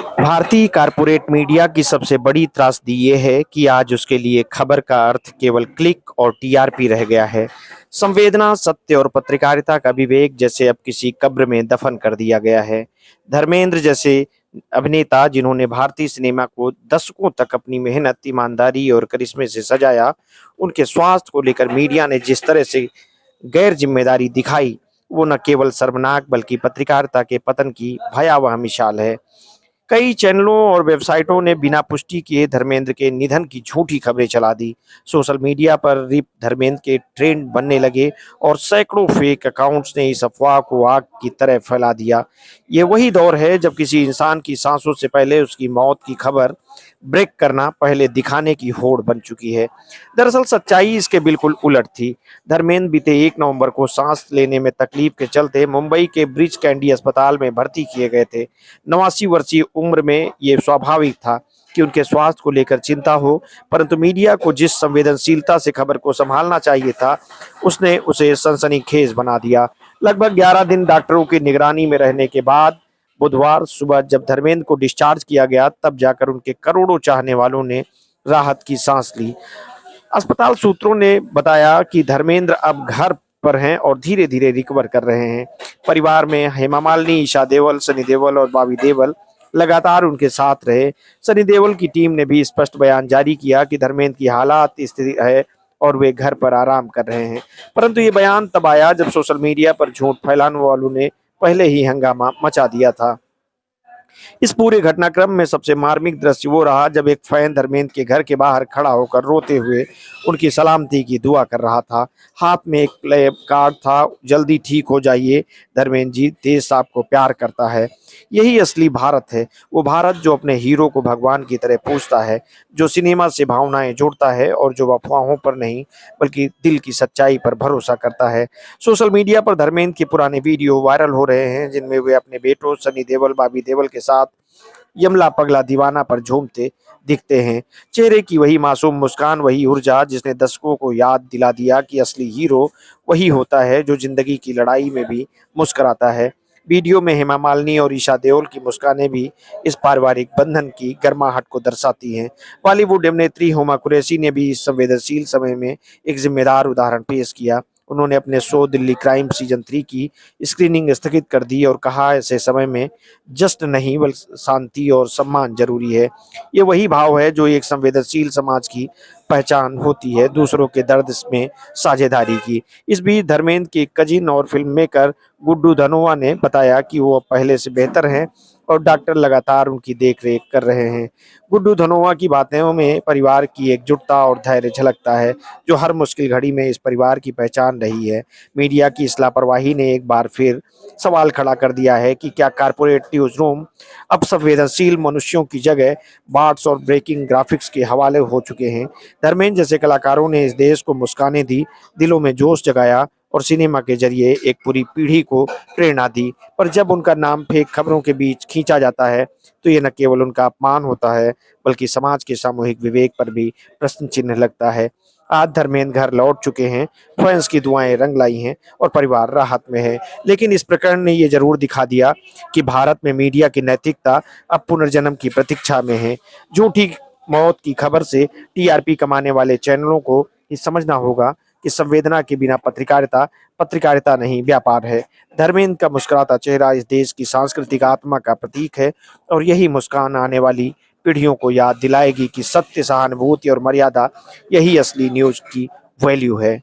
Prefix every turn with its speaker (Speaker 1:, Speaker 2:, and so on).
Speaker 1: भारतीय corporate media की सबसे बड़ी त्रासदी ये है कि आज उसके लिए खबर का अर्थ केवल क्लिक और टीआरपी रह गया है। संवेदना, सत्य और पत्रकारिता का विवेक जैसे अब किसी कब्र में दफन कर दिया गया है। धर्मेंद्र जैसे अभिनेता जिन्होंने भारतीय सिनेमा को दशकों तक अपनी मेहनत, ईमानदारी और करिश्मे से सजाया, उनके स्वास्थ्य को लेकर मीडिया ने जिस तरह से गैर जिम्मेदारी दिखाई, वो न केवल शर्मनाक बल्कि पत्रकारिता के पतन की भयावह मिसाल है। कई चैनलों और वेबसाइटों ने बिना पुष्टि किए धर्मेंद्र के निधन की झूठी खबरें चला दी। सोशल मीडिया पर रिप धर्मेंद्र के ट्रेंड बनने लगे और सैकड़ों फेक अकाउंट्स ने इस अफवाह को आग की तरह फैला दिया। ये वही दौर है जब किसी इंसान की सांसों से पहले उसकी मौत की खबर ब्रेक करना पहले दिखाने की होड़ बन चुकी है। दरअसल सच्चाई इसके बिल्कुल उलट थी। धर्मेंद्र बीते 1 नवंबर को सांस लेने में तकलीफ के चलते मुंबई के ब्रिज कैंडी अस्पताल में भर्ती किए गए थे। 89 वर्षीय उम्र में ये स्वाभाविक था कि उनके स्वास्थ्य को लेकर चिंता हो, परंतु मीडिया को जिस संवेदनशीलता से खबर को संभालना चाहिए था, उसने उसे सनसनीखेज बना दिया। लगभग 11 दिन डॉक्टरों की निगरानी में रहने के बाद बुधवार सुबह जब धर्मेंद्र को डिस्चार्ज किया गया, तब जाकर उनके करोड़ों चाहने वालों ने राहत की सांस ली। अस्पताल सूत्रों ने बताया कि धर्मेंद्र अब घर पर हैं और धीरे धीरे रिकवर कर रहे हैं। परिवार में हेमा मालिनी, ईशा देओल, सनी देओल और बॉबी देओल लगातार उनके साथ रहे। सनी देओल की टीम ने भी स्पष्ट बयान जारी किया कि धर्मेंद्र की हालात स्थिर है और वे घर पर आराम कर रहे हैं। परंतु ये बयान तब आया जब सोशल मीडिया पर झूठ फैलाने वालों ने पहले ही हंगामा मचा दिया था। इस पूरे घटनाक्रम में सबसे मार्मिक दृश्य वो रहा जब एक फैन धर्मेंद्र के घर के बाहर खड़ा होकर रोते हुए उनकी सलामती की दुआ कर रहा था। हाथ में एक प्ले कार्ड था, जल्दी ठीक हो जाइए धर्मेंद्र जी, देश आपको प्यार करता है। यही असली भारत है, वो भारत जो अपने हीरो को भगवान की तरह पूजता है, जो सिनेमा से भावनाएं जोड़ता है और जो अफवाहों पर नहीं बल्कि दिल की सच्चाई पर भरोसा करता है। सोशल मीडिया पर धर्मेंद्र के पुराने वीडियो वायरल हो रहे हैं जिनमें वे अपने बेटों सनी देओल, बॉबी देओल के साथ यमला पगला दीवाना पर झूमते दिखते हैं। चेहरे की वही मासूम मुस्कान, वही ऊर्जा जिसने दर्शकों को याद दिला दिया कि असली हीरो वही होता है जो जिंदगी की लड़ाई में भी मुस्कुराता है। वीडियो में हेमा मालिनी और ईशा देओल की मुस्कानें भी इस पारिवारिक बंधन की गर्माहट को दर्शाती हैं। बॉलीवुड अभिनेत्री हुमा कुरैशी ने भी इस संवेदनशील समय में एक जिम्मेदार उदाहरण पेश किया। उन्होंने अपने शो दिल्ली क्राइम सीजन 3 की स्क्रीनिंग स्थगित कर दी और कहा, ऐसे समय में जश्न नहीं बल्कि शांति और सम्मान जरूरी है। ये वही भाव है जो एक संवेदनशील समाज की पहचान होती है, दूसरों के दर्द में साझेदारी की। इस बीच धर्मेंद्र के कजिन और फिल्म मेकर गुड्डू धनोआ ने बताया कि वो पहले से बेहतर हैं और डॉक्टर लगातार उनकी देखरेख कर रहे हैं। गुड्डू धनोआ की बातों में परिवार की एकजुटता और धैर्य झलकता है, जो हर मुश्किल घड़ी में इस परिवार की पहचान रही है। मीडिया की इस लापरवाही ने एक बार फिर सवाल खड़ा कर दिया है कि क्या कारपोरेट न्यूज रूम अब संवेदनशील मनुष्यों की जगह बॉट्स और ब्रेकिंग ग्राफिक्स के हवाले हो चुके हैं। धर्मेंद्र जैसे कलाकारों ने इस देश को मुस्कानें दी, दिलों में जोश जगाया और सिनेमा के जरिए एक पूरी पीढ़ी को प्रेरणा दी, पर जब उनका नाम फेक खबरों के बीच खींचा जाता है तो ये न केवल उनका अपमान होता है बल्कि समाज के सामूहिक विवेक पर भी प्रश्न चिन्ह लगता है। आज धर्मेंद्र घर लौट चुके हैं, फैंस की दुआएं रंग लाई हैं और परिवार राहत में है, लेकिन इस प्रकरण ने ये जरूर दिखा दिया कि भारत में मीडिया की नैतिकता अब पुनर्जन्म की प्रतीक्षा में है। झूठी मौत की खबर से टीआरपी कमाने वाले चैनलों को ये समझना होगा कि संवेदना के बिना पत्रकारिता पत्रकारिता नहीं, व्यापार है। धर्मेंद्र का मुस्कुराता चेहरा इस देश की सांस्कृतिक आत्मा का प्रतीक है और यही मुस्कान आने वाली पीढ़ियों को याद दिलाएगी कि सत्य, सहानुभूति और मर्यादा यही असली न्यूज की वैल्यू है।